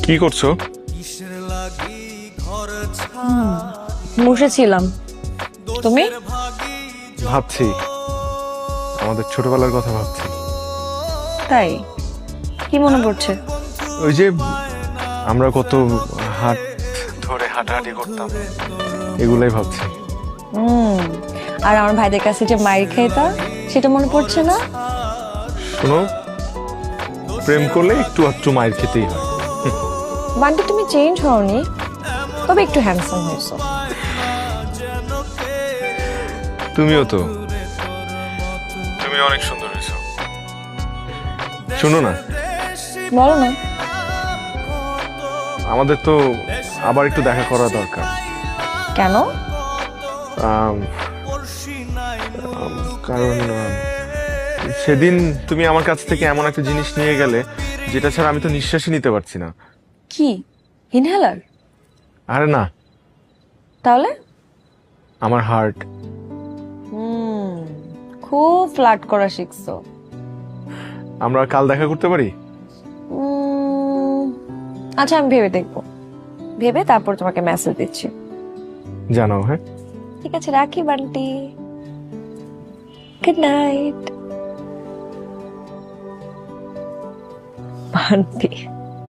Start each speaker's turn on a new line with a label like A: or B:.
A: কি করছো?
B: বসেছিলাম। তুমি?
A: ভাবছি, আমাদের ছোটবেলার কথা ভাবছি।
B: তাই? কি মনে পড়ছে?
A: ওই যে আমরা কত হাত ধরে হাঁটাহাঁটি করতাম, এগুলাই ভাবছি।
B: হুম। আর আমার ভাইদের কাছে যে মাইর খাইতা, সেটা মনে পড়ছে না?
A: শোনো, প্রেম করলে একটু আধটু মায়ের খেতেই হয়।
B: বান্টি, তুমি চেঞ্জ হওনি, তবে একটু হ্যান্ডসাম হয়েছো।
A: তুমিও তো, তুমি অনেক সুন্দর হয়েছো। শোনো না,
B: বলো না।
A: আমাদের তো আবার একটু দেখা করা দরকার।
B: কেন?
A: আম, কারণ সেদিন তুমি আমার কাছ থেকে এমন একটা জিনিস নিয়ে গেলে যেটা ছাড়া আমি তো নিঃশ্বাসই নিতে পারছি না।
B: কি? ইনহেলার?
A: আরে না,
B: তাহলে?
A: আমার হার্ট।
B: হুম। খুব ফ্লার্ট করা শিখছো।
A: আমরা কাল দেখা করতে পারি?
B: উম, আচ্ছা, আমি ভেবে দেখবো। ভেবে তারপর তোমাকে মেসেজ দিচ্ছি।
A: জানাও, হ্যাঁ।
B: ঠিক আছে, রাখি বান্টি। Good night Bunty.